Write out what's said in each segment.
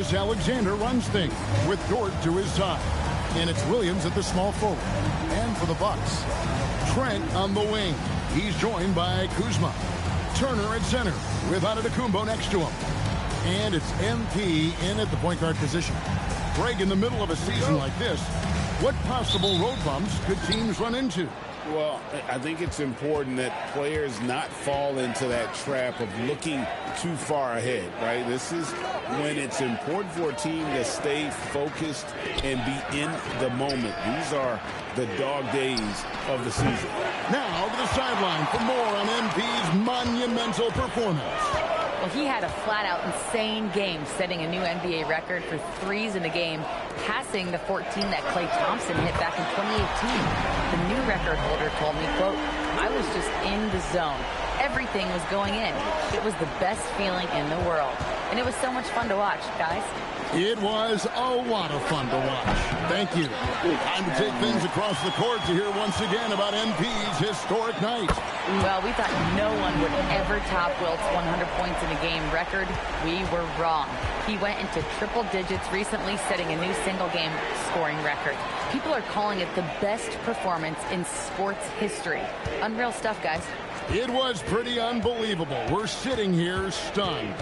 Alexander runs things with Dort to his side. And it's Williams at the small forward. And for the Bucks, Trent on the wing. He's joined by Kuzma. Turner at center with Antetokounmpo next to him. And it's MP in at the point guard position. Greg, in the middle of a season like this, what possible road bumps could teams run into? Well, I think it's important that players not fall into that trap of looking too far ahead, right? This is when it's important for a team to stay focused and be in the moment. These are the dog days of the season. Now to the sideline for more on MP's monumental performance. Well, he had a flat-out insane game, setting a new NBA record for threes in a game, passing the 14 that Klay Thompson hit back in 2018. The new record holder told me, quote, "I was just in the zone. Everything was going in. It was the best feeling in the world." And it was so much fun to watch, guys. It was a lot of fun to watch. Thank you. Time to take things across the court to hear once again about MP's historic night. Well, we thought no one would ever top Wilt's 100 points in a game record. We were wrong. He went into triple digits recently, setting a new single-game scoring record. People are calling it the best performance in sports history. Unreal stuff, guys. It was pretty unbelievable. We're sitting here stunned.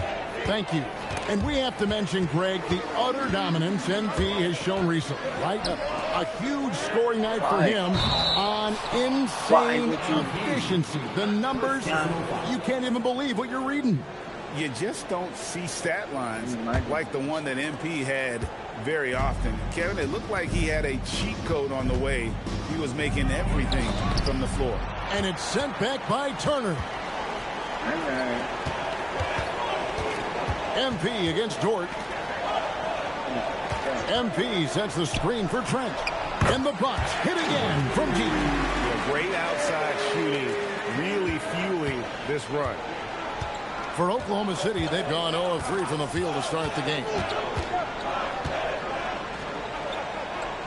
Thank you. And we have to mention, Greg, the utter dominance MP has shown recently, right? A huge scoring night for him on insane efficiency. The numbers, you can't even believe what you're reading. You just don't see stat lines like the one that MP had very often. Kevin, it looked like he had a cheat code on the way. He was making everything from the floor. And it's sent back by Turner. MP against Dort. MP sets the screen for Trent. And the Bucks hit again from deep. Great outside shooting, really fueling this run. For Oklahoma City, they've gone 0 of 3 from the field to start the game.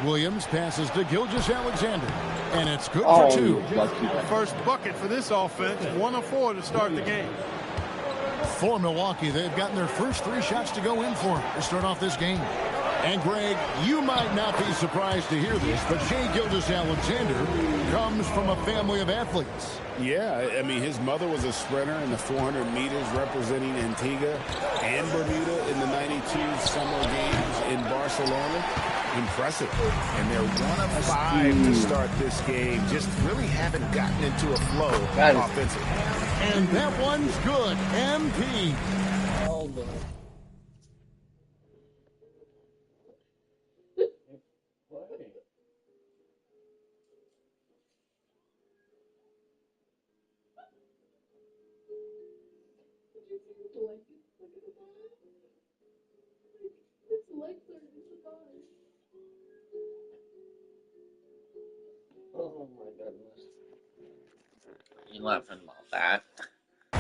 Williams passes to Gilgeous-Alexander. And it's good for 2. First bucket for this offense. 1 of 4 to start the game. For Milwaukee, they've gotten their first 3 shots to go in for to start off this game. And, Greg, you might not be surprised to hear this, but Shai Gilgeous-Alexander comes from a family of athletes. Yeah, I mean, his mother was a sprinter in the 400 meters representing Antigua and Bermuda in the 92 Summer Games in Barcelona. Impressive. And they're 1 of 5 to start this game. Just really haven't gotten into a flow offensively. And that one's good. MP. Oh my goodness. You laughing about that?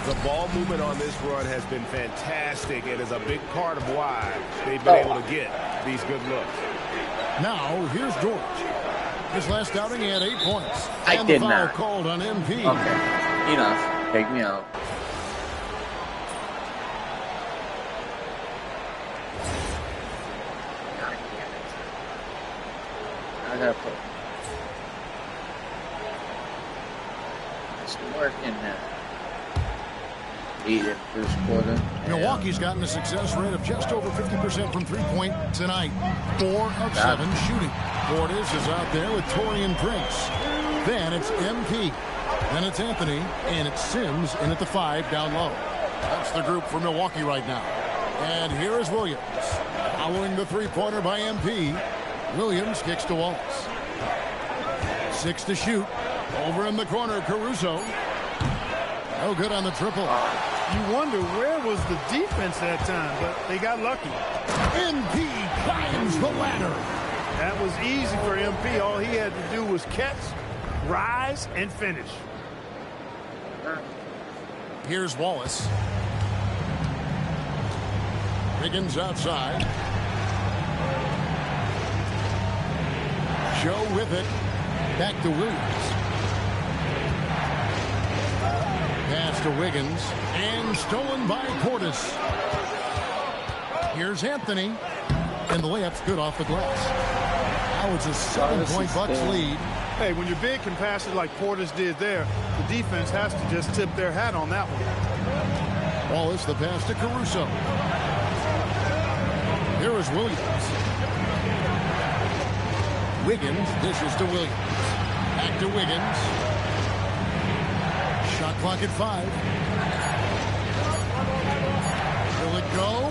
The ball movement on this run has been fantastic and is a big part of why they've been able to get these good looks. Now, here's Dort. His last outing, he had 8 points. I did not. Called on MP. Okay. Enough. Take me out. I gotta put some work in there. Eat it first quarter. Milwaukee's gotten a success rate of just over 50% from three-point tonight. 4 of 7 shooting. Portis is out there with Taurean Prince. Then it's MP. Then it's Anthony. And it's Sims in at the 5 down low. That's the group for Milwaukee right now. And here is Williams. Following the three-pointer by MP. Williams kicks to Wallace. 6 to shoot. Over in the corner, Caruso. No good on the triple. You wonder where was the defense that time, but they got lucky. MP climbs the ladder. That was easy for MP. All he had to do was catch, rise, and finish. Here's Wallace. Higgins outside. Joe with it. Back to Williams. Pass to Wiggins. And stolen by Portis. Here's Anthony. And the layup's good off the glass. Now it's a 7-point Bucks lead. Hey, when your big can pass it like Portis did there, the defense has to just tip their hat on that one. Wallace, the pass to Caruso. Here is Williams. Wiggins dishes to Williams. Back to Wiggins. Shot clock at 5. Will it go?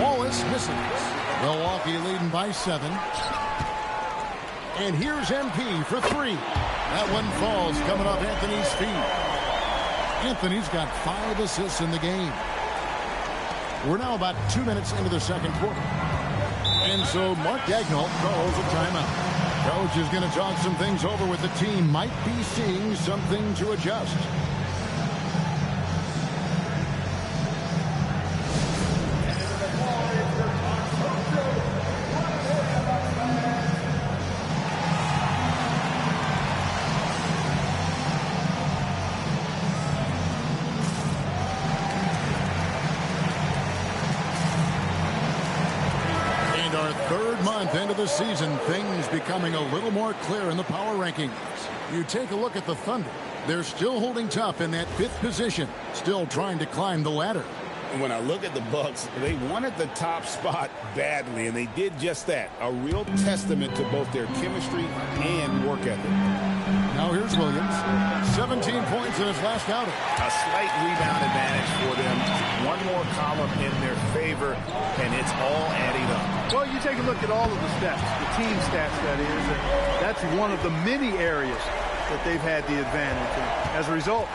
Wallace misses. Milwaukee leading by 7. And here's MP for 3. That one falls coming off Anthony's feet. Anthony's got 5 assists in the game. We're now about 2 minutes into the second quarter. And so Mark Daigneault calls a timeout. Coach is going to talk some things over with the team. Might be seeing something to adjust. Into the season, things becoming a little more clear in the power rankings. You take a look at the Thunder. They're still holding tough in that 5th position, still trying to climb the ladder. When I look at the Bucks, they wanted the top spot badly, and they did just that. A real testament to both their chemistry and work ethic. Now here's Williams. 17 points in his last outing. A slight rebound advantage for them. One more column in their favor, and it's all adding up. Well, you take a look at all of the stats, the team stats, that is, and that's one of the many areas that they've had the advantage. And as a result,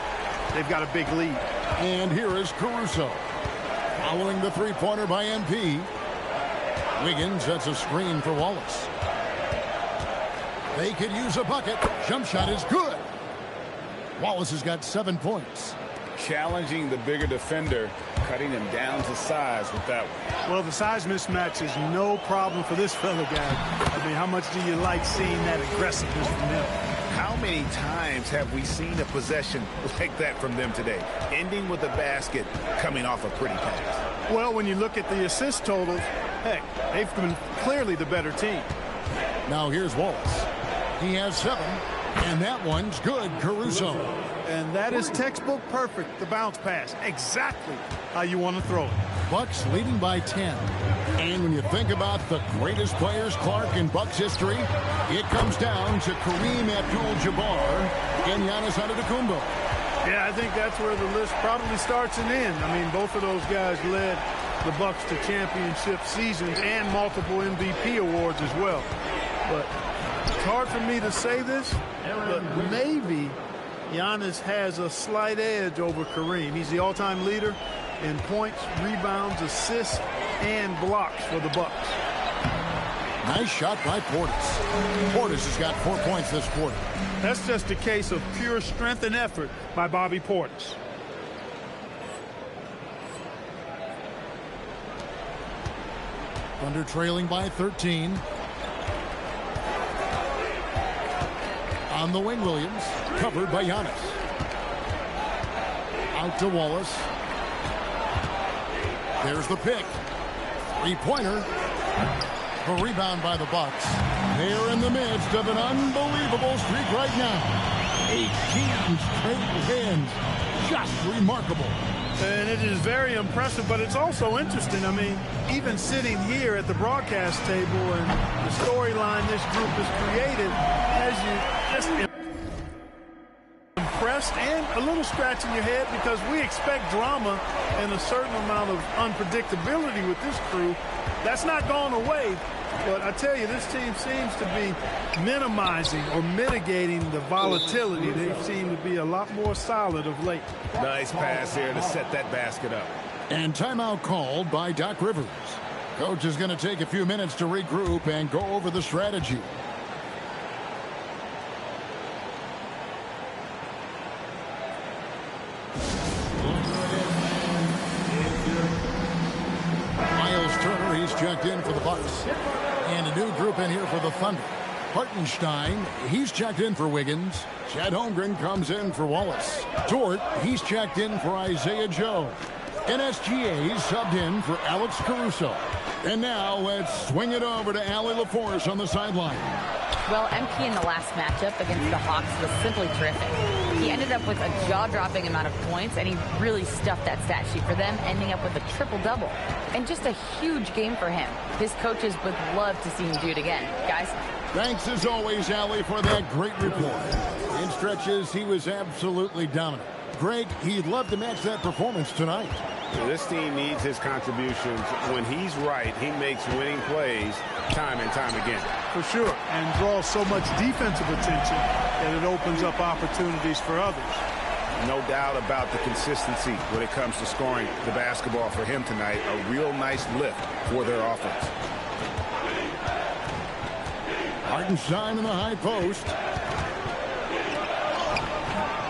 they've got a big lead. And here is Caruso. Following the three-pointer by MP. Wiggins sets a screen for Wallace. They could use a bucket. Jump shot is good. Wallace has got 7 points. Challenging the bigger defender, cutting him down to size with that one. Well, the size mismatch is no problem for this fella guy. I mean, how much do you like seeing that aggressiveness from him? How many times have we seen a possession like that from them today? Ending with a basket, coming off a pretty pass. Well, when you look at the assist totals, heck, they've been clearly the better team. Now here's Wallace. He has 7, and that one's good, Caruso. And that is textbook perfect, the bounce pass. Exactly how you want to throw it. Bucks leading by 10. And when you think about the greatest players, Clark, in Bucks history, it comes down to Kareem Abdul-Jabbar and Giannis Antetokounmpo. Yeah, I think that's where the list probably starts and ends. I mean, both of those guys led the Bucks to championship seasons and multiple MVP awards as well. But it's hard for me to say this, but maybe Giannis has a slight edge over Kareem. He's the all-time leader in points, rebounds, assists, and blocks for the Bucks. Nice shot by Portis. Portis has got 4 points this quarter. That's just a case of pure strength and effort by Bobby Portis. Thunder trailing by 13. On the wing, Williams. Covered by Giannis. Out to Wallace. There's the pick. Three-pointer. A rebound by the Bucks. They're in the midst of an unbelievable streak right now. 18 straight wins. Just remarkable. And it is very impressive, but it's also interesting. I mean, even sitting here at the broadcast table and the storyline this group has created has you just impressed and a little scratch in your head, because we expect drama and a certain amount of unpredictability with this crew. That's not gone away. But I tell you, this team seems to be minimizing or mitigating the volatility. They seem to be a lot more solid of late. Nice pass here to set that basket up. And timeout called by Doc Rivers. Coach is going to take a few minutes to regroup and go over the strategy. Miles Turner, he's checked in for the Bucks. And a new group in here for the Thunder. Hartenstein, he's checked in for Wiggins. Chad Holmgren comes in for Wallace. Dort, he's checked in for Isaiah Joe. NSGA subbed in for Alex Caruso. And now let's swing it over to Allie LaForce on the sideline. Well, MP in the last matchup against the Hawks was simply terrific. He ended up with a jaw-dropping amount of points, and he really stuffed that stat sheet for them, ending up with a triple-double. And just a huge game for him. His coaches would love to see him do it again. Guys? Thanks as always, Allie, for that great report. In stretches, he was absolutely dominant. Greg, he'd love to match that performance tonight. This team needs his contributions. When he's right, he makes winning plays time and time again. For sure, and draws so much defensive attention that it opens up opportunities for others. No doubt about the consistency when it comes to scoring the basketball for him tonight. A real nice lift for their offense. Hartenstein in the high post.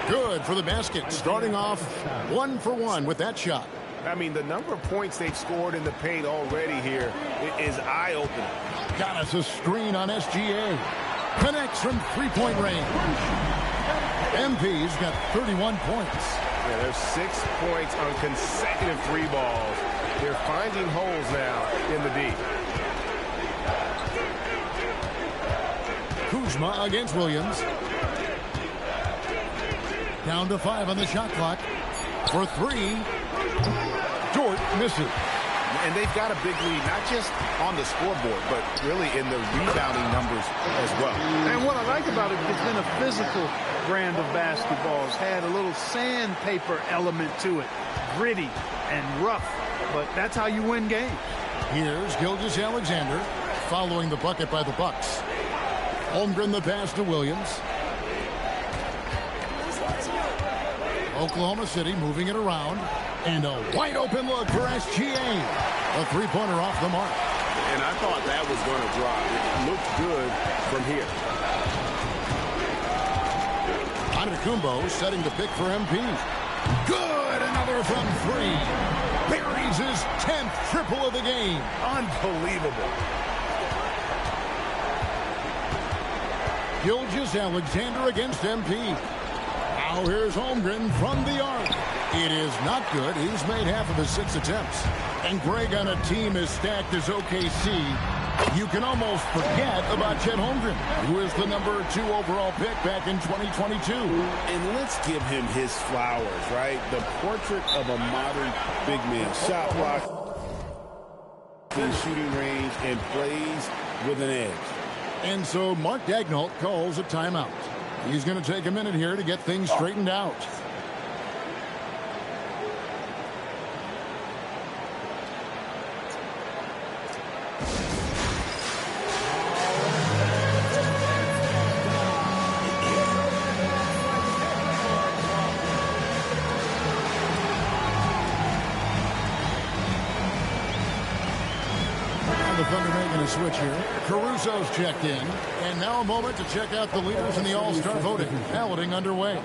Good for the basket. Starting off 1 for 1 with that shot. I mean, the number of points they've scored in the paint already here is eye-opening. Got us a screen on SGA. Connects from three-point range. MP's got 31 points. Yeah, there's 6 points on consecutive 3 balls. They're finding holes now in the D. Kuzma against Williams. Down to 5 on the shot clock. For 3. Dort misses. And they've got a big lead, not just on the scoreboard, but really in the rebounding numbers as well. And what I like about it, it's been a physical brand of basketball. It's had a little sandpaper element to it. Gritty and rough. But that's how you win games. Here's Gilgeous-Alexander following the bucket by the Bucks. Holmgren the pass to Williams. Oklahoma City moving it around. And a wide open look for SGA. A three-pointer off the mark. And I thought that was going to drop. It looked good from here. Antetokounmpo setting the pick for MP. Good, another from 3. Buries his 10th triple of the game. Unbelievable. Gilgeous-Alexander against MP. Now here's Holmgren from the arc. It is not good. He's made half of his 6 attempts. And Greg, on a team as stacked as OKC, you can almost forget about Chet Holmgren, who is the number 2 overall pick back in 2022. And let's give him his flowers, right? The portrait of a modern big man. Shot block, in shooting range, and plays with an edge. And so Mark Daigneault calls a timeout. He's going to take a minute here to get things straightened out. The Thunder making a switch here. Caruso's checked in. And now a moment to check out the leaders in the All-Star voting. Balloting underway.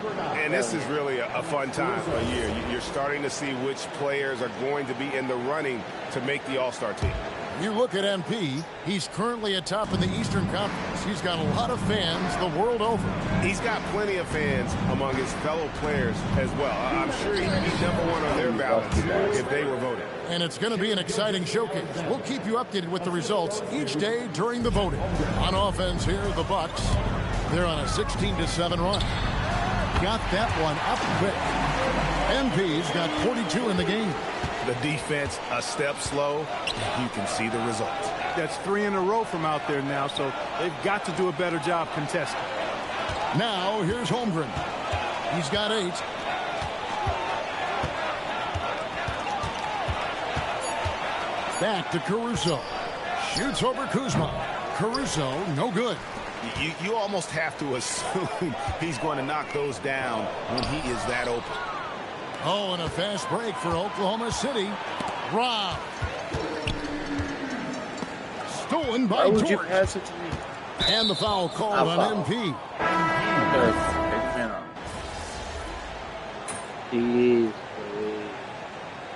And this is really a fun time of year. You're starting to see which players are going to be in the running to make the All-Star team. You look at MP, he's currently atop in the Eastern Conference. He's got a lot of fans the world over. He's got plenty of fans among his fellow players as well. I'm sure he'd be number 1 on their ballots if they were voting. And it's going to be an exciting showcase. We'll keep you updated with the results each day during the voting. On offense here, the Bucks. They're on a 16-7 run. Got that one up quick. MP's got 42 in the game. The defense a step slow. You can see the results. That's 3 in a row from out there now, so they've got to do a better job contesting. Now here's Holmgren. He's got 8. Back to Caruso. Shoots over Kuzma. Caruso, no good. You almost have to assume he's going to knock those down when he is that open. Oh, and a fast break for Oklahoma City. Rob. Stolen by Why would you Dort. pass it to me? And the foul called on MP. Jeez.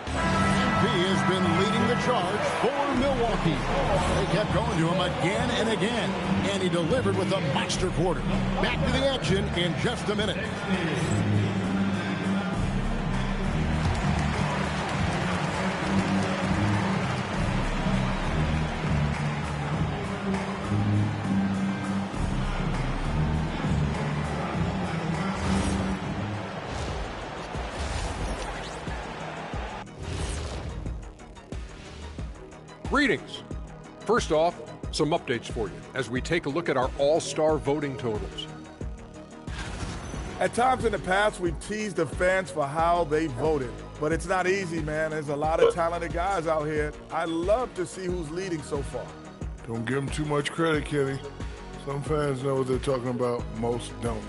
MP has been leading the charge for Milwaukee. They kept going to him again and again, and he delivered with a monster quarter. Back to the action in just a minute. Greetings. First off, some updates for you as we take a look at our all-star voting totals. At times in the past, we've teased the fans for how they voted. But it's not easy, man. There's a lot of talented guys out here. I love to see who's leading so far. Don't give them too much credit, Kenny. Some fans know what they're talking about, most don't.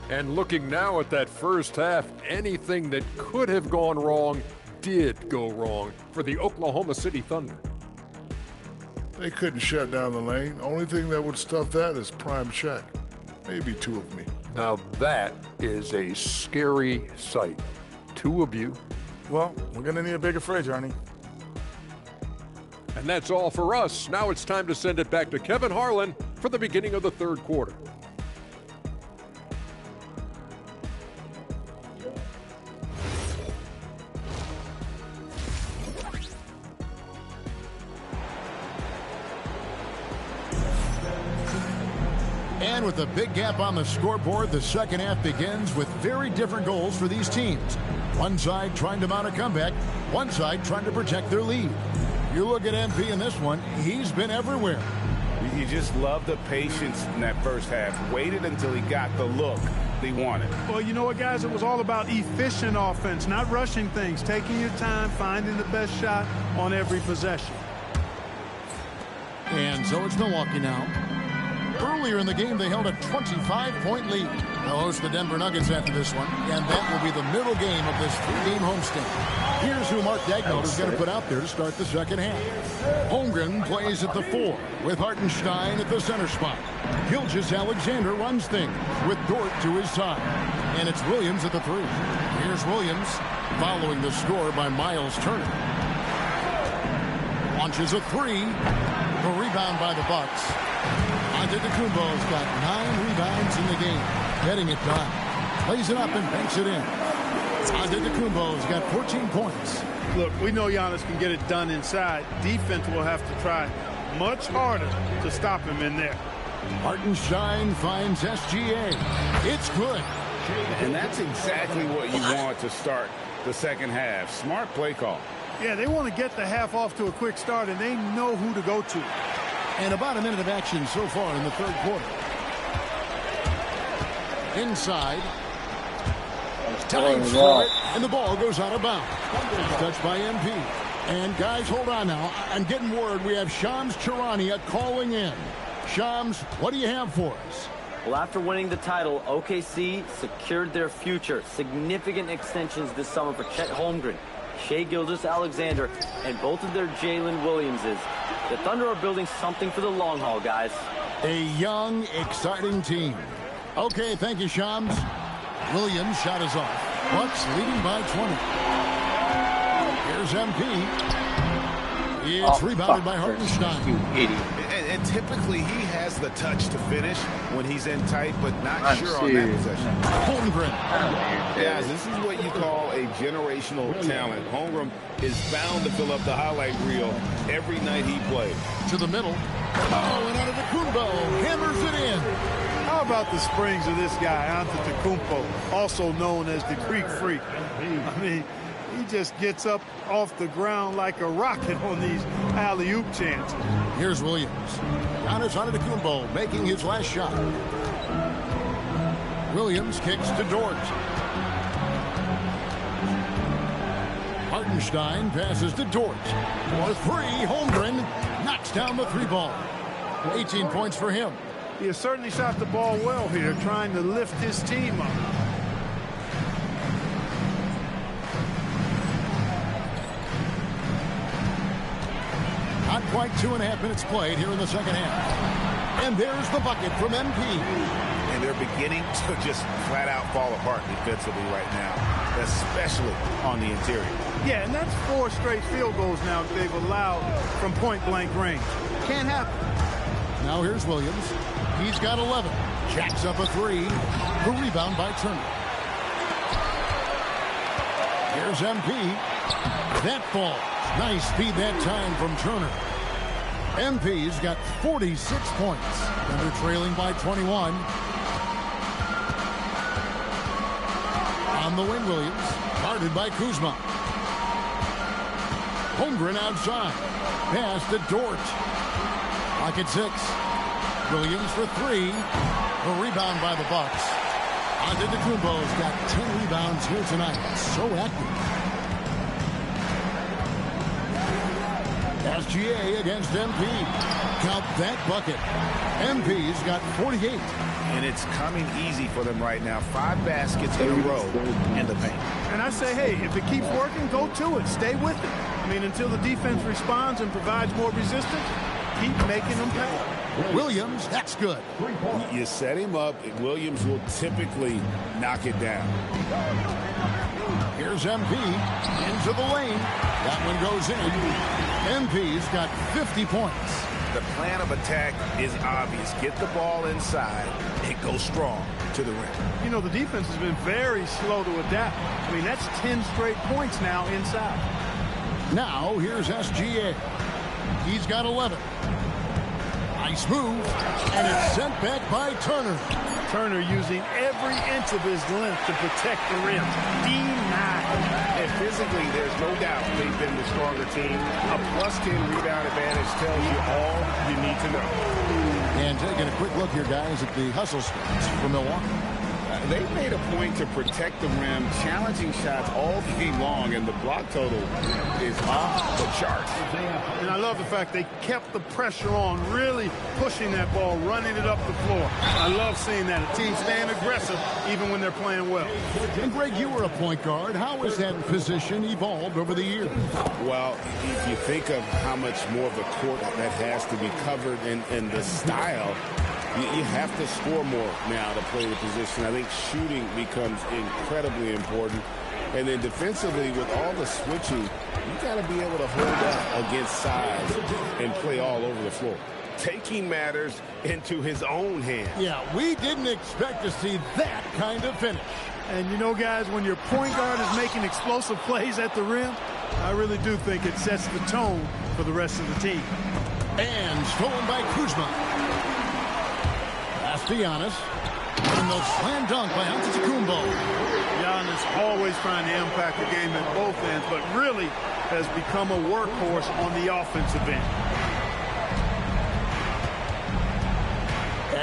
And looking now at that first half, anything that could have gone wrong did go wrong for the Oklahoma City Thunder. They couldn't shut down the lane. Only thing that would stuff that is prime check. Maybe two of me. Now that is a scary sight. Two of you. Well, we're going to need a bigger fridge, Ernie. And that's all for us. Now it's time to send it back to Kevin Harlan for the beginning of the third quarter. And with a big gap on the scoreboard, the second half begins with very different goals for these teams. One side trying to mount a comeback, one side trying to protect their lead. You look at MP in this one, he's been everywhere. You just love the patience in that first half. Waited until he got the look he wanted. Well, you know what, guys? It was all about efficient offense, not rushing things, taking your time, finding the best shot on every possession. And so it's Milwaukee now. Earlier in the game, they held a 25-point lead. They'll host the Denver Nuggets after this one, and that will be the middle game of this three-game homestand. Here's who Mark Daigneault is going to put out there to start the second half. Holmgren plays at the 4, with Hartenstein at the center spot. Gilgeous-Alexander runs things, with Dort to his side. And it's Williams at the 3. Here's Williams, following the score by Miles Turner. Launches a 3. The rebound by the Bucks. Antetokounmpo's got 9 rebounds in the game, getting it done. Plays it up and banks it in. Antetokounmpo's got 14 points. Look, we know Giannis can get it done inside. Defense will have to try much harder to stop him in there. Hartenstein finds SGA. It's good. And that's exactly what you want to start the second half. Smart play call. Yeah, they want to get the half off to a quick start, and they know who to go to. And about a minute of action so far in the third quarter. Inside. Time for it, and the ball goes out of bounds. Touched by MP. And guys, hold on now. I'm getting word we have Shams Charania calling in. Shams, what do you have for us? Well, after winning the title, OKC secured their future. Significant extensions this summer for Chet Holmgren, Shai Gilgeous-Alexander, and both of their Jalen Williamses. The Thunder are building something for the long haul, guys. A young, exciting team. Okay, thank you, Shams. Williams' shot is off. Bucks leading by 20. Here's MP. It's rebounded by Hartenstein. You idiot. And typically he has the touch to finish when he's in tight, but not sure on that possession. Holmgren. Guys, this is what you call a generational talent. Holmgren is bound to fill up the highlight reel every night he plays. To the middle. Oh, and Antetokounmpo hammers it in. How about the springs of this guy, Antetokounmpo, also known as the Greek Freak? I mean, he just gets up off the ground like a rocket on these alley-oop chances. Here's Williams. Giannis Antetokounmpo making his last shot. Williams kicks to Dort. Hartenstein passes to Dort. For 3, Holmgren knocks down the 3 ball. 18 points for him. He has certainly shot the ball well here, trying to lift his team up. Not quite 2.5 minutes played here in the second half. And there's the bucket from MP. And they're beginning to just flat out fall apart defensively right now, especially on the interior. Yeah, and that's 4 straight field goals now that they've allowed from point-blank range. Can't happen. Now here's Williams. He's got 11. Jacks up a 3. The rebound by Turner. Here's MP. That falls. Nice speed that time from Turner. MP's got 46 points. And they're trailing by 21. On the wing, Williams. Guarded by Kuzma. Holmgren outside. Pass to Dort. Clock at 6. Williams for 3. The rebound by the Bucks. Antetokounmpo's got 10 rebounds here tonight. So active. SGA against MP. Count that bucket. MP's got 48. And it's coming easy for them right now. 5 baskets in a row in the paint. And I say, hey, if it keeps working, go to it. Stay with it. I mean, until the defense responds and provides more resistance, keep making them pay. Williams, that's good. You set him up, Williams will typically knock it down. Here's MP into the lane. That one goes in. MP's got 50 points. The plan of attack is obvious. Get the ball inside and go strong to the rim. You know, the defense has been very slow to adapt. I mean, that's 10 straight points now inside. Now, here's SGA. He's got 11. Nice move, and it's sent back by Turner. Turner using every inch of his length to protect the rim. Denied. And physically, there's no doubt they've been the stronger team. A +10 rebound advantage tells you all you need to know. And taking a quick look here, guys, at the hustle stats for Milwaukee. They've made a point to protect the rim, challenging shots all game long, and the block total is off the charts. And I love the fact they kept the pressure on, really pushing that ball, running it up the floor. I love seeing that. A team staying aggressive even when they're playing well. And Greg, you were a point guard. How has that position evolved over the years? Well, if you think of how much more of the court that has to be covered and the style, you have to score more now to play the position. I think shooting becomes incredibly important. And then defensively, with all the switching, you got to be able to hold up against size and play all over the floor. Taking matters into his own hands. Yeah, we didn't expect to see that kind of finish. And you know, guys, when your point guard is making explosive plays at the rim, I really do think it sets the tone for the rest of the team. And stolen by Kuzma. Pass to Giannis. And the slam dunk by Antetokounmpo. Giannis always trying to impact the game at both ends, but really has become a workhorse on the offensive end.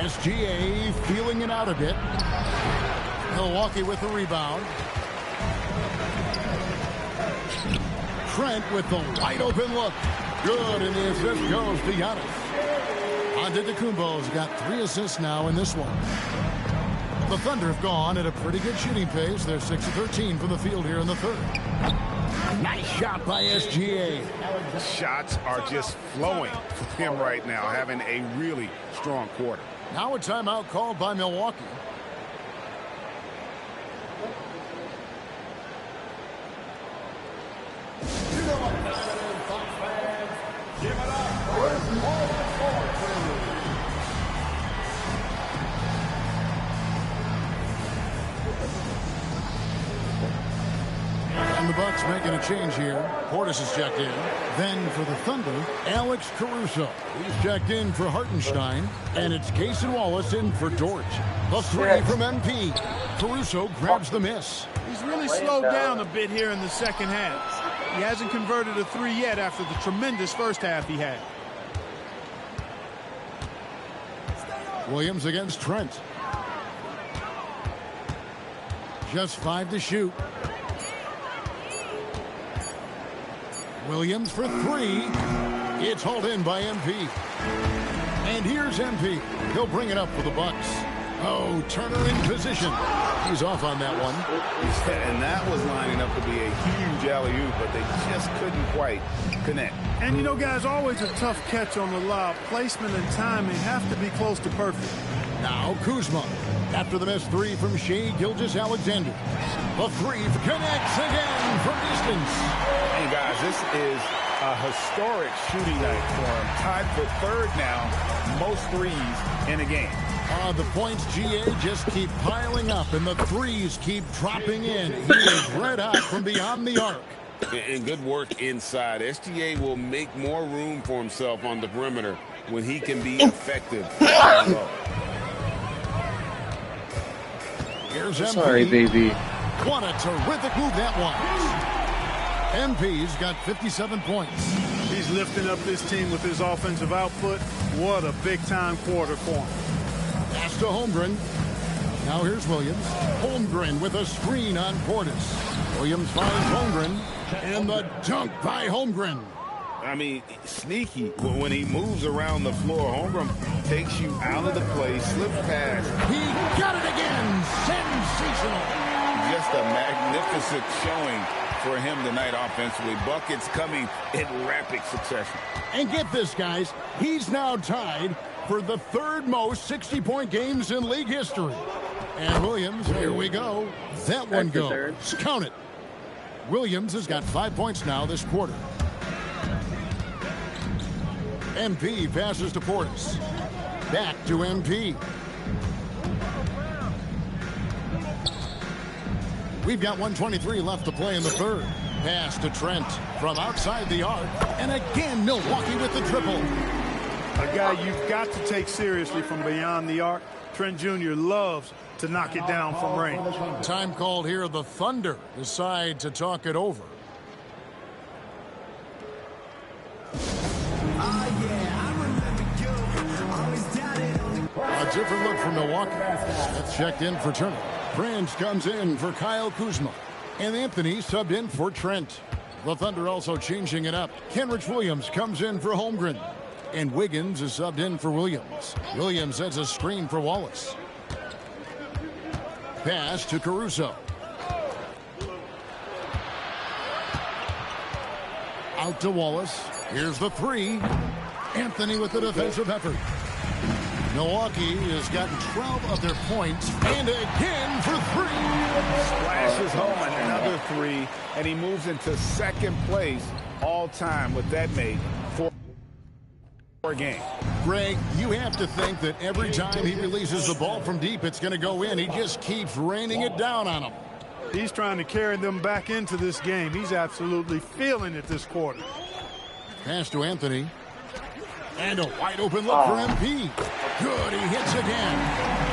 SGA feeling it out a bit. Milwaukee with the rebound. Trent with the wide open look. Good, and the assist goes to Giannis. Antetokounmpo's got 3 assists now in this one. The Thunder have gone at a pretty good shooting pace. They're 6 of 13 from the field here in the third. Nice shot by SGA. Shots are just flowing for him right now, having a really strong quarter. Now a timeout called by Milwaukee. And the Bucks making a change here. Portis is checked in. Then for the Thunder, Alex Caruso. He's checked in for Hartenstein. And it's Cason Wallace in for Dort. The 3 from MP. Caruso grabs the miss. He's really slowed down a bit here in the second half. He hasn't converted a 3 yet after the tremendous first half he had. Williams against Trent. Just 5 to shoot. Williams for 3. It's hauled in by MP. And here's MP. He'll bring it up for the Bucks. Oh, Turner in position. He's off on that one. And that was lining up to be a huge alley-oop, but they just couldn't quite connect. And you know, guys, always a tough catch on the lob. Placement and timing have to be close to perfect. Now Kuzma. After the missed 3 from Shai Gilgeous-Alexander. The 3 connects again from distance. Hey, guys, this is a historic shooting night for him. Tied for 3rd now, most threes in a game. The points, GA, just keep piling up, and the 3s keep dropping in. He is red hot from beyond the arc. And good work inside. SGA will make more room for himself on the perimeter when he can be effective. Here's MP. Sorry, baby. What a terrific move that was. MP's got 57 points. He's lifting up this team with his offensive output. What a big-time quarter for him. Pass to Holmgren. Now here's Williams. Holmgren with a screen on Portis. Williams finds Holmgren. And the dunk by Holmgren. I mean, sneaky. When he moves around the floor, Holmgren takes you out of the play, slips past. He got it again. Sensational. Just a magnificent showing for him tonight offensively. Buckets coming in rapid succession. And get this, guys. He's now tied for the third most 60-point games in league history. And Williams, here we go. That one goes. Count it. Williams has got 5 points now this quarter. MP passes to Portis. Back to MP. We've got 1:23 left to play in the third. Pass to Trent from outside the arc. And again, Milwaukee with the triple. A guy you've got to take seriously from beyond the arc. Trent Jr. loves to knock it down from range. Time called here. The Thunder decide to talk it over. A different look for Milwaukee. That's checked in for Turner. Prince comes in for Kyle Kuzma. And Anthony subbed in for Trent. The Thunder also changing it up. Kenrich Williams comes in for Holmgren. And Wiggins is subbed in for Williams. Williams sets a screen for Wallace. Pass to Caruso. Out to Wallace. Here's the three. Anthony with the defensive effort. Milwaukee has gotten 12 of their points. And again for three. Splashes home another three. And he moves into second place all time with that made for a game. Greg, you have to think that every time he releases the ball from deep, it's going to go in. He just keeps raining it down on them. He's trying to carry them back into this game. He's absolutely feeling it this quarter. Pass to Anthony. And a wide open look for MP. Good, he hits again.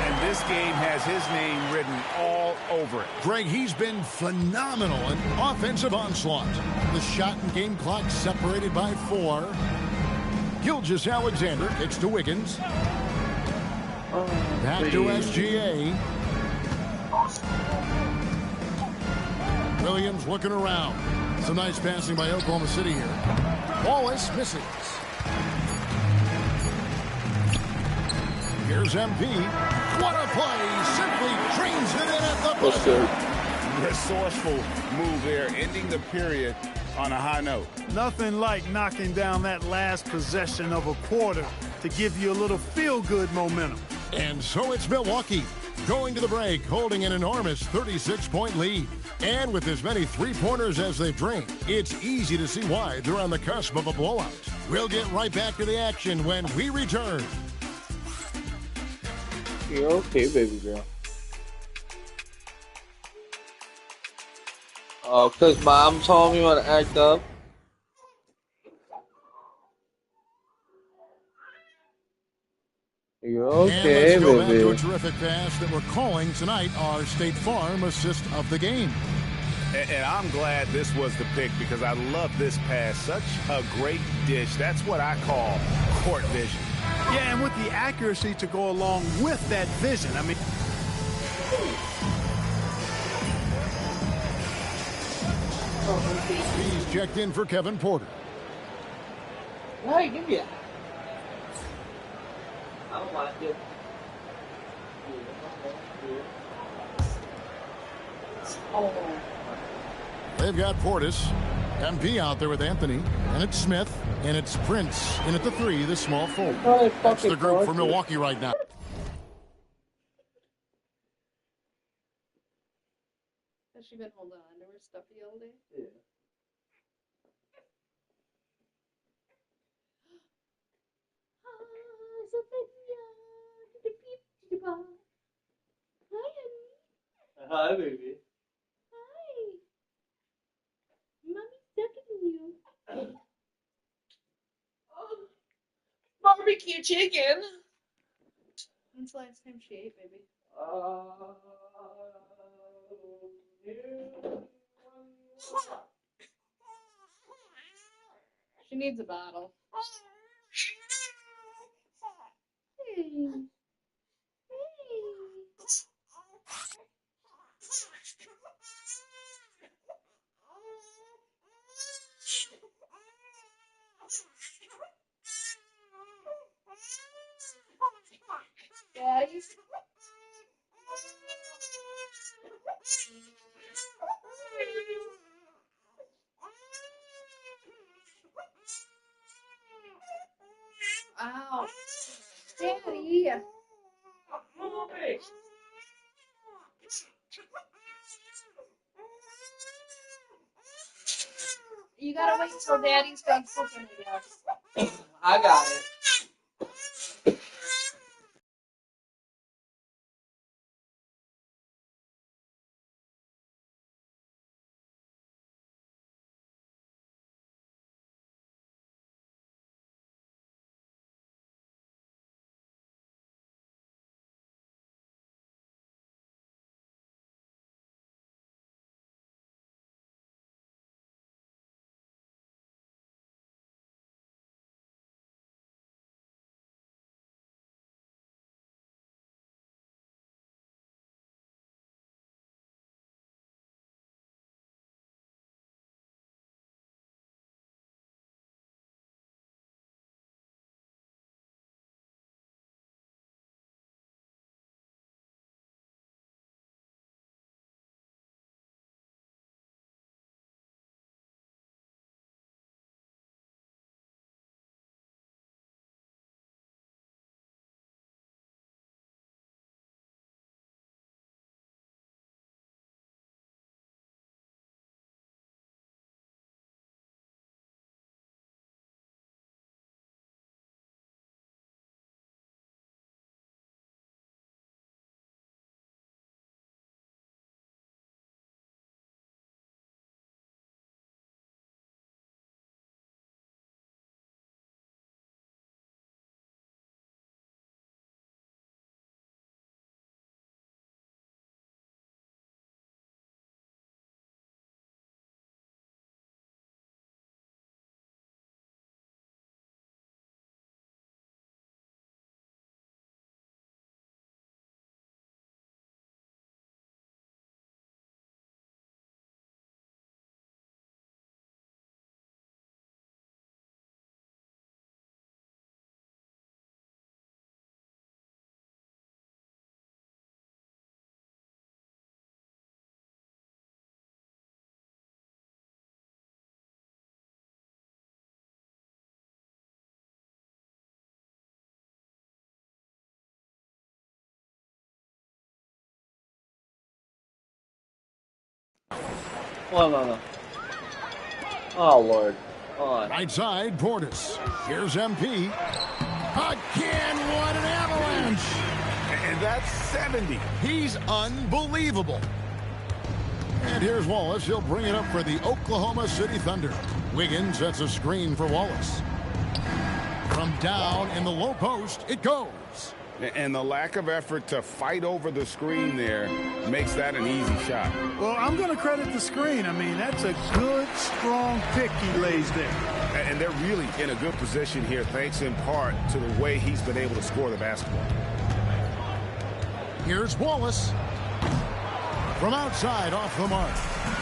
And this game has his name written all over it. Greg, he's been phenomenal in offensive onslaught. The shot and game clock separated by 4. Gilgeous Alexander kicks to Wiggins. Back to SGA. Williams looking around. Some nice passing by Oklahoma City here. Wallace misses. Here's MP. What a play. Simply trains it in at the buzzer. Resourceful move there, ending the period on a high note. Nothing like knocking down that last possession of a quarter to give you a little feel-good momentum. And so it's Milwaukee going to the break, holding an enormous 36-point lead. And with as many three-pointers as they've drained, it's easy to see why they're on the cusp of a blowout. We'll get right back to the action when we return. You're okay, baby girl. Oh, because mom told me when to act up. You're okay, and let's go back baby. to a terrific pass that we're calling tonight our State Farm assist of the game. And I'm glad this was the pick because I love this pass. Such a great dish. That's what I call court vision. Yeah, and with the accuracy to go along with that vision. I mean, He's checked in for Kevin Porter. Hey, give me that. I don't like it. Oh. They've got Portis, MP out there with Anthony, and it's Smith, and it's Prince in at the 3, the small forward. That's the group for Milwaukee right now. Has she been holding on to her stuffy all day? Yeah. Hi, baby. Hi. Mommy's ducking you. Barbecue chicken. When's the last time she ate, baby? She needs a bottle. Hey. Daddy? Ow. Daddy. You gotta wait till Daddy's done cooking, I guess. I got it. No. Oh, Lord. On. Right side, Portis. Here's MP. Again, what an avalanche. And that's 70. He's unbelievable. And here's Wallace. He'll bring it up for the Oklahoma City Thunder. Wiggins sets a screen for Wallace. From down in the low post, it goes. And the lack of effort to fight over the screen there makes that an easy shot. Well, I'm going to credit the screen. I mean, that's a good, strong pick he lays there. And they're really in a good position here, thanks in part to the way he's been able to score the basketball. Here's Wallace. From outside, off the mark.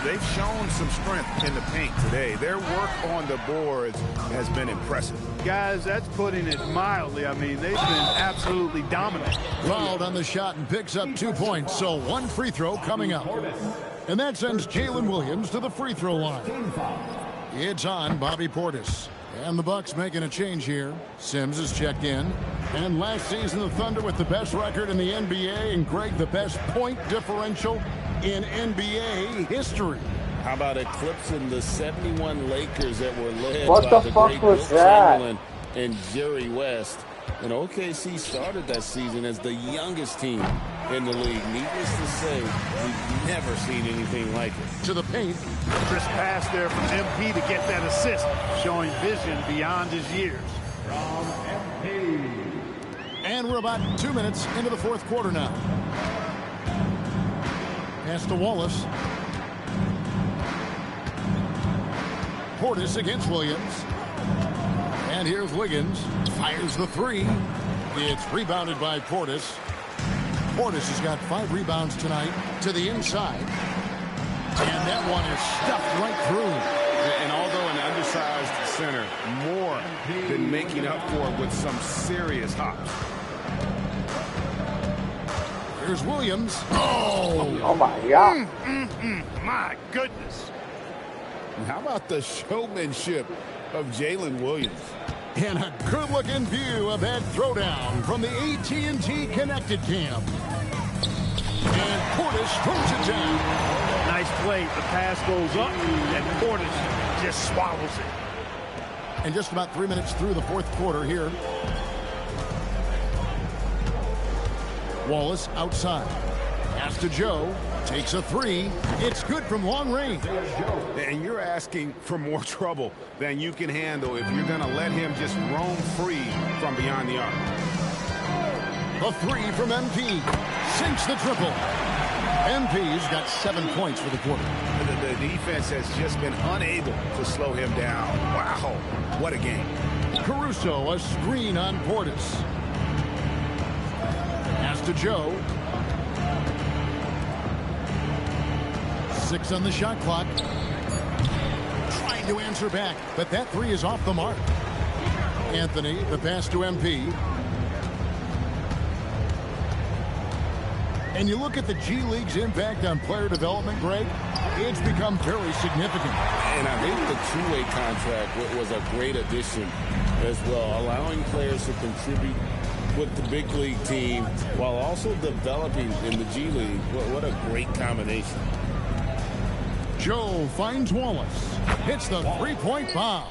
They've shown some strength in the paint today. Their work on the boards has been impressive. Guys, that's putting it mildly. I mean, they've been absolutely dominant. Fouled on the shot and picks up 2 points, so one free throw coming up. And that sends Jalen Williams to the free throw line. It's on Bobby Portis. And the Bucks making a change here. Sims is checked in. And last season, the Thunder with the best record in the NBA, and Greg, the best point differential in NBA history. How about eclipsing the 71 Lakers that were led What by the the fuck great was Wilt that? Chamberlain and Jerry West? And OKC started that season as the youngest team in the league. Needless to say, we've never seen anything like it. To the paint. Crisp pass there from MP to get that assist, showing vision beyond his years. And we're about 2 minutes into the fourth quarter now. Pass to Wallace. Portis against Williams. And here's Wiggins. Fires the three. It's rebounded by Portis. Portis has got 5 rebounds tonight to the inside. And that one is stuffed right through. And although an undersized center, more than making up for it with some serious hops. Here's Williams. Oh my God. My goodness. How about the showmanship of Jalen Williams? And a good-looking view of that throwdown from the AT&T Connected Cam. And Portis throws it down. Nice play. The pass goes up, and Portis just swallows it. And just about 3 minutes through the fourth quarter here. Wallace outside. Pass to Joe. Takes a three. It's good from long range. And you're asking for more trouble than you can handle if you're going to let him just roam free from beyond the arc. The three from MP. Sinks the triple. MP's got 7 points for the quarter. The defense has just been unable to slow him down. Wow, what a game. Caruso, a screen on Portis. Pass to Joe. 6 on the shot clock. Trying to answer back, but that three is off the mark. Anthony, the pass to MP. And you look at the G League's impact on player development, Greg, it's become very significant. And I think the two-way contract was a great addition as well, allowing players to contribute with the big league team while also developing in the G League. What a great combination. Joe finds Wallace. Hits the three-point bomb.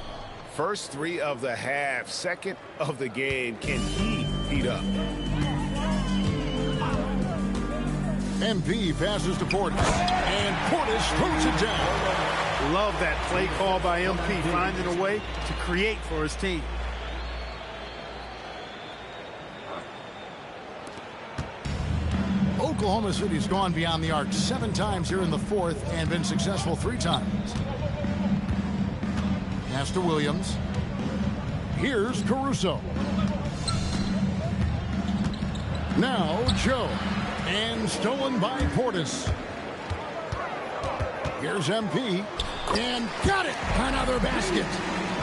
First three of the half, second of the game. Can he heat up? MP passes to Portis. And Portis throws it down. Love that play call by MP, finding a way to create for his team. Oklahoma City's gone beyond the arc 7 times here in the fourth and been successful 3 times. Pass to Williams. Here's Caruso. Now Joe. And stolen by Portis. Here's MP. And got it. Another basket.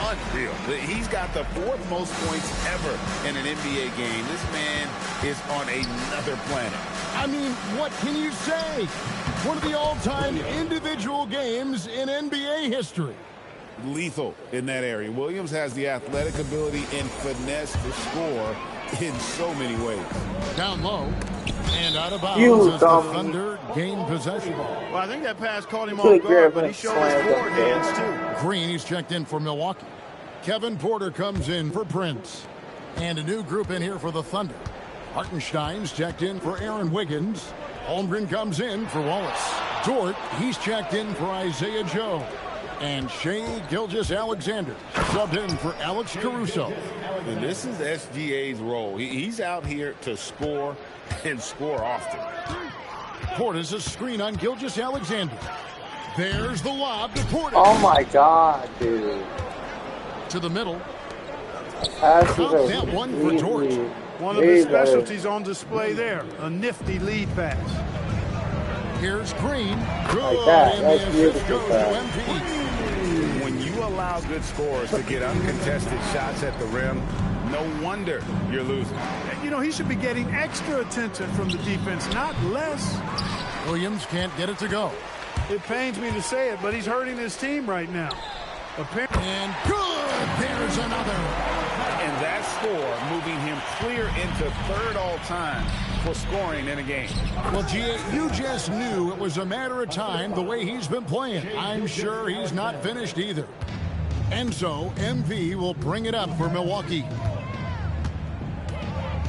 Unreal. He's got the 4th most points ever in an NBA game. This man is on another planet. I mean, what can you say? One of the all-time individual games in NBA history. Lethal in that area. Williams has the athletic ability and finesse to score in so many ways. Down low and out of bounds as the Thunder gain possession. Well, I think that pass caught him off guard, but he showed his forward hands too. Green, he's checked in for Milwaukee. Kevin Porter comes in for Prince. And a new group in here for the Thunder. Hartenstein's checked in for Aaron Wiggins. Holmgren comes in for Wallace. Dort, he's checked in for Isaiah Joe. And Shea Gilgeous-Alexander subbed in for Alex Caruso. And this is SGA's role. He's out here to score and score often. Portis, a screen on Gilgeous-Alexander. There's the lob to Portis. Oh my God, dude. To the middle. That one for George. One of the specialties on display there. A nifty lead pass. Here's Green. Good. Like that. And That's the assist beautiful goes pass. to MP. When you allow good scorers to get uncontested shots at the rim, no wonder you're losing. You know, he should be getting extra attention from the defense, not less. Williams can't get it to go. It pains me to say it, but he's hurting his team right now. And good. There's another. And that score moving him clear into 3rd all-time for scoring in a game. Well, G.A., you just knew it was a matter of time the way he's been playing. I'm sure he's not finished either. And so, MV will bring it up for Milwaukee.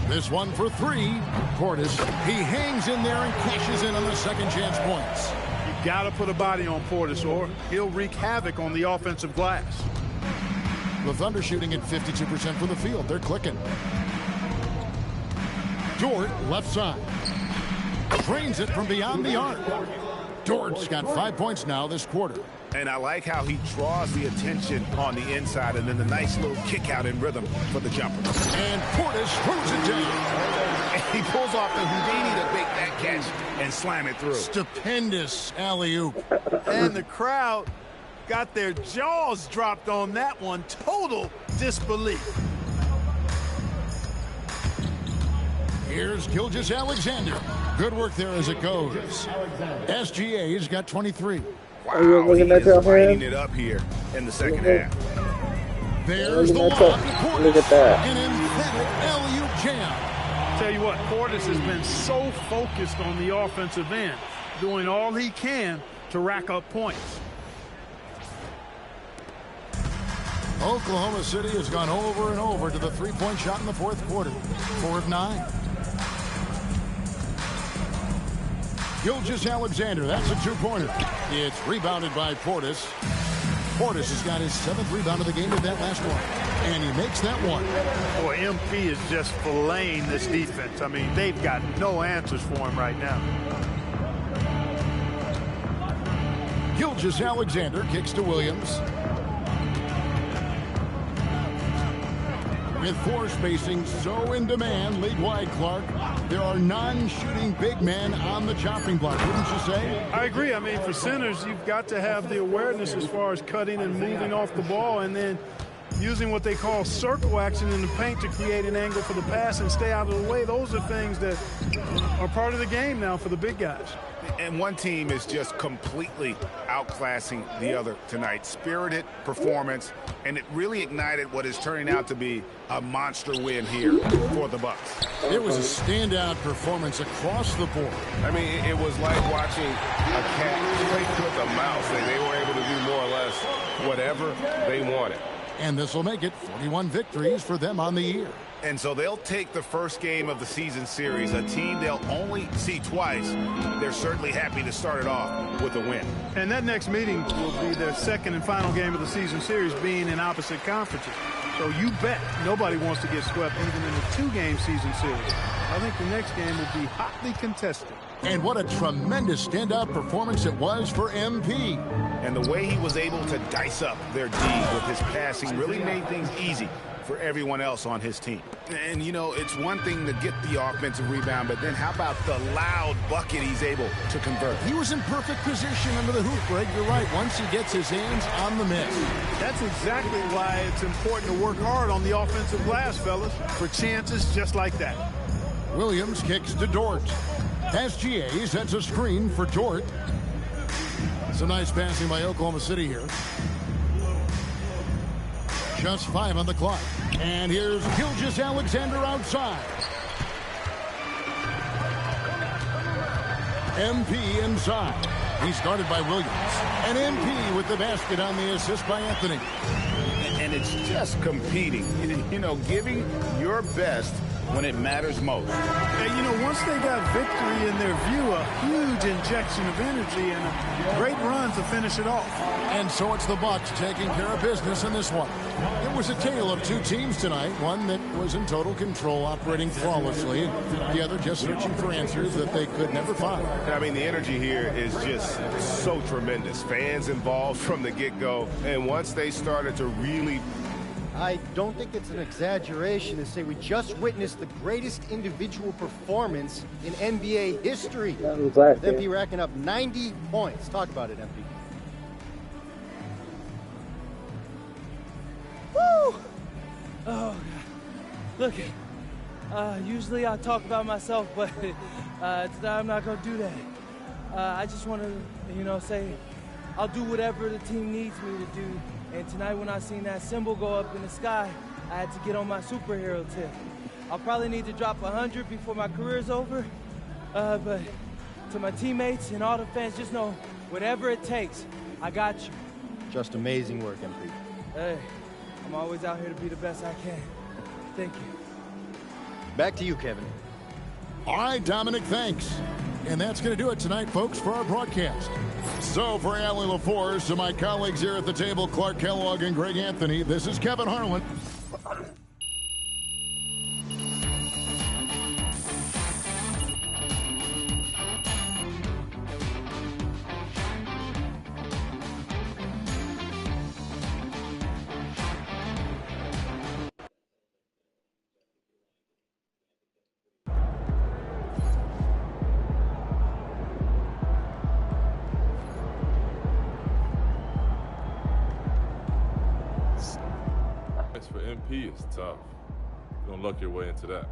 This one for 3. Portis, he hangs in there and cashes in on the second chance points. You got to put a body on Portis or he'll wreak havoc on the offensive glass. The Thunder shooting at 52% from the field. They're clicking. Dort, left side. Drains it from beyond the arc. Dort's got 5 points now this quarter. And I like how he draws the attention on the inside, and then the nice little kick out in rhythm for the jumper. And Portis throws it down. And he pulls off the Houdini to make that catch and slam it through. Stupendous alley-oop. And the crowd got their jaws dropped on that one. Total disbelief. Here's Gilgeous-Alexander. Good work there as it goes. SGA's got 23. Wow, he is lighting it up here in the second half. There's the lob to Portis. Look at that. An emphatic alley-oop jam. Tell you what, Portis has been so focused on the offensive end, doing all he can to rack up points. Oklahoma City has gone over and over to the three-point shot in the fourth quarter. 4 of 9. Gilgeous-Alexander, that's a two-pointer. It's rebounded by Portis. Portis has got his 7th rebound of the game with that last one. And he makes that one. Boy, MP is just filleting this defense. I mean, they've got no answers for him right now. Gilgeous-Alexander kicks to Williams. With floor spacing so in demand, league-wide, Clark, there are non-shooting big men on the chopping block, wouldn't you say? I agree. I mean, for centers, you've got to have the awareness as far as cutting and moving off the ball, and then using what they call circle action in the paint to create an angle for the pass and stay out of the way. Those are things that are part of the game now for the big guys. And one team is just completely outclassing the other tonight. Spirited performance, and it really ignited what is turning out to be a monster win here for the Bucks. It was a standout performance across the board. I mean, it was like watching a cat play with a mouse. They were able to do more or less whatever they wanted. And this will make it 41 victories for them on the year. And so they'll take the first game of the season series, a team they'll only see twice. They're certainly happy to start it off with a win. And that next meeting will be their second and final game of the season series, being in opposite conferences. So you bet nobody wants to get swept even in a 2-game season series. I think the next game will be hotly contested. And what a tremendous standout performance it was for MP. And the way he was able to dice up their D with his passing really made things easy for everyone else on his team. And, you know, it's one thing to get the offensive rebound, but then how about the loud bucket he's able to convert? He was in perfect position under the hoop, Greg. You're right. Once he gets his hands on the miss. That's exactly why it's important to work hard on the offensive glass, fellas, for chances just like that. Williams kicks to Dort. SGA sets a screen for Dort. Some nice passing by Oklahoma City here. Just 5 on the clock. And here's Gilgeous-Alexander outside. MP inside. He's guarded by Williams. And MP with the basket on the assist by Anthony. And it's just competing. You know, giving your best when it matters most. And, you know, once they got victory in their view, a huge injection of energy and a great run to finish it off. And so it's the Bucks taking care of business in this one. It was a tale of two teams tonight, one that was in total control, operating flawlessly, the other just searching for answers that they could never find. I mean, the energy here is just so tremendous. Fans involved from the get-go, and once they started to really... I don't think it's an exaggeration to say we just witnessed the greatest individual performance in NBA history. MP racking up 90 points. Talk about it, MP. Woo! Oh, God. Look, usually I talk about myself, but today I'm not going to do that. I just want to, you know, say I'll do whatever the team needs me to do. And tonight when I seen that symbol go up in the sky, I had to get on my superhero tip. I'll probably need to drop 100 before my career's over. But to my teammates and all the fans, just know, whatever it takes, I got you. Just amazing work, MP. Hey, I'm always out here to be the best I can. Thank you. Back to you, Kevin. All right, Dominic, thanks. And that's going to do it tonight, folks, for our broadcast. So for Allie LaForce, to my colleagues here at the table, Clark Kellogg and Greg Anthony, this is Kevin Harlan. MP is tough. You're gonna luck your way into that.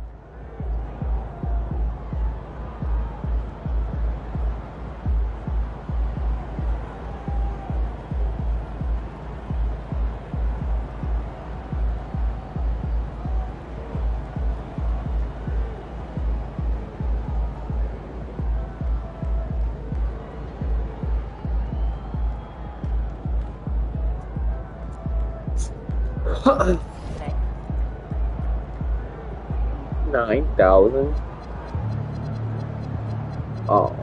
$9,000. Oh.